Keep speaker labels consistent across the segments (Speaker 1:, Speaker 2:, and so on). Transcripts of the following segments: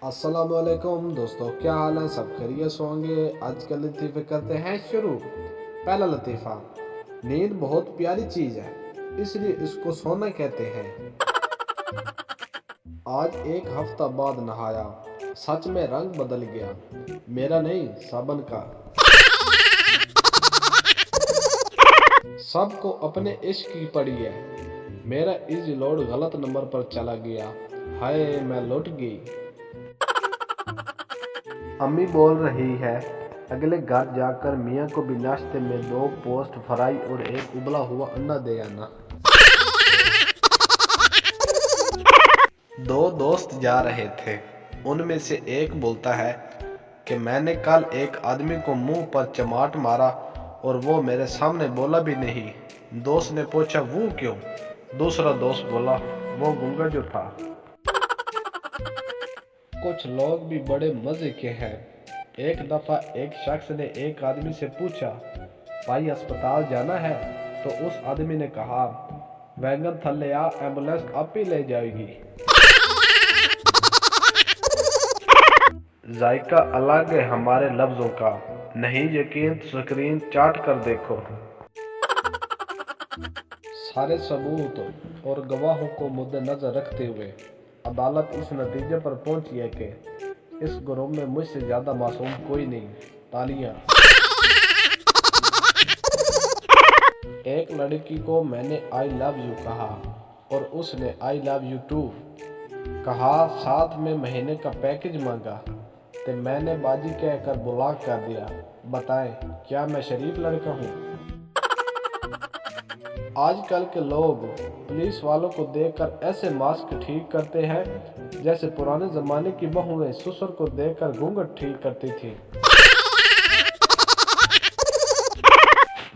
Speaker 1: अस्सलामुअलैकुम दोस्तों, क्या हाल है? सब खैरियत से होंगे। आज के लतीफ़े करते हैं शुरू। पहला लतीफ़ा। नींद बहुत प्यारी चीज़ है, इसलिए इसको सोना कहते हैं। आज एक हफ्ता बाद नहाया, सच में रंग बदल गया। मेरा नहीं, साबन का। सबको अपने इश्क की पड़ी है, मेरा इजी लोड गलत नंबर पर चला गया। हाय मैं लौट गई। अम्मी बोल रही है, अगले घर जाकर मियाँ को भी नाश्ते में 2 पोस्ट फ्राई और एक उबला हुआ अंडा दे आना। 2 दोस्त जा रहे थे, उनमें से एक बोलता है कि मैंने कल एक आदमी को मुंह पर चमाट मारा और वो मेरे सामने बोला भी नहीं। दोस्त ने पूछा वो क्यों? दूसरा दोस्त बोला वो गूंगा जो था। कुछ लोग भी बड़े मजे के हैं। एक दफा एक शख्स ने एक आदमी से पूछा, भाई अस्पताल जाना है? तो उस आदमी ने कहा, वैगन थल्ले आ, एम्बुलेंस आप ही ले जाएगी। जायका अलग है हमारे लफ्जों का, नहीं यकीन तो स्क्रीन चाट कर देखो। सारे सबूत और गवाहों को मद्देनजर रखते हुए अदालत इस नतीजे पर पहुंची है कि इस गिरोह में मुझसे ज्यादा मासूम कोई नहीं। तालियां। एक लड़की को मैंने आई लव यू कहा और उसने आई लव यू टू कहा। साथ में महीने का पैकेज मांगा तो मैंने बाजी कहकर ब्लॉक कर दिया। बताएं, क्या मैं शरीफ लड़का हूँ? आजकल के लोग पुलिस वालों को देखकर ऐसे मास्क ठीक करते हैं जैसे पुराने जमाने की बहुएं ससुर को देखकर घूंघट ठीक करती थी।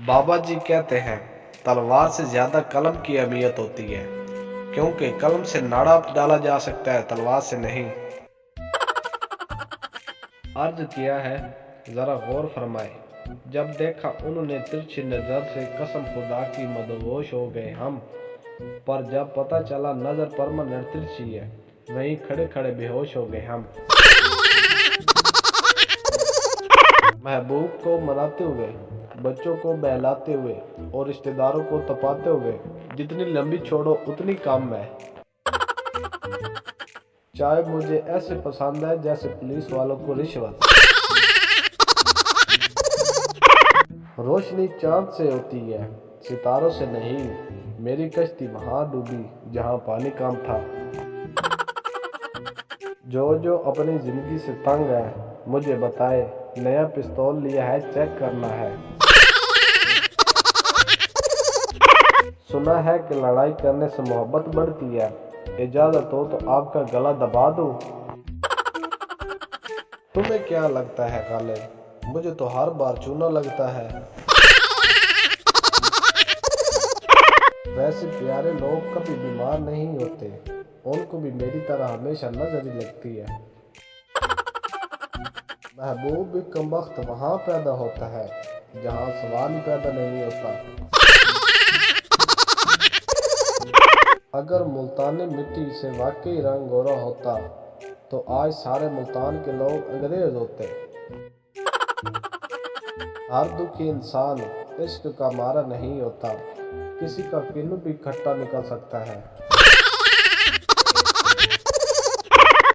Speaker 1: बाबा जी कहते हैं, तलवार से ज्यादा कलम की अहमियत होती है, क्योंकि कलम से नाड़ा डाला जा सकता है, तलवार से नहीं। अर्ज किया है, जरा गौर फरमाए। जब देखा उन्होंने तिरछी नजर से, कसम खुदा की मदहोश हो गए हम। पर जब पता चला नजर परमानेंट तिरछी है, वहीं खड़े खड़े बेहोश हो गए हम। महबूब को मनाते हुए, बच्चों को बहलाते हुए और रिश्तेदारों को तपाते हुए, जितनी लंबी छोड़ो उतनी कम है। चाय मुझे ऐसे पसंद है जैसे पुलिस वालों को रिश्वत। रोशनी चांद से होती है, सितारों से नहीं। मेरी कश्ती वहां डूबी जहां पानी कम था। जो अपनी जिंदगी से तंग है, मुझे बताए। नया पिस्तौल लिया है, चेक करना है। सुना है कि लड़ाई करने से मोहब्बत बढ़ती है। इजाजत हो तो आपका गला दबा दूं। तुम्हें क्या लगता है खालिद? मुझे तो हर बार चूना लगता है। वैसे प्यारे लोग कभी बीमार नहीं होते, उनको भी मेरी तरह हमेशा नजर ही लगती है। महबूब भी कमबख्त वहाँ पैदा होता है जहाँ सवाल पैदा नहीं होता। अगर मुल्तानी मिट्टी से वाकई रंग गोरा होता तो आज सारे मुल्तान के लोग अंग्रेज होते। हर दुखी इंसान इश्क का मारा नहीं होता, किसी का किन्नू भी खट्टा निकल सकता है।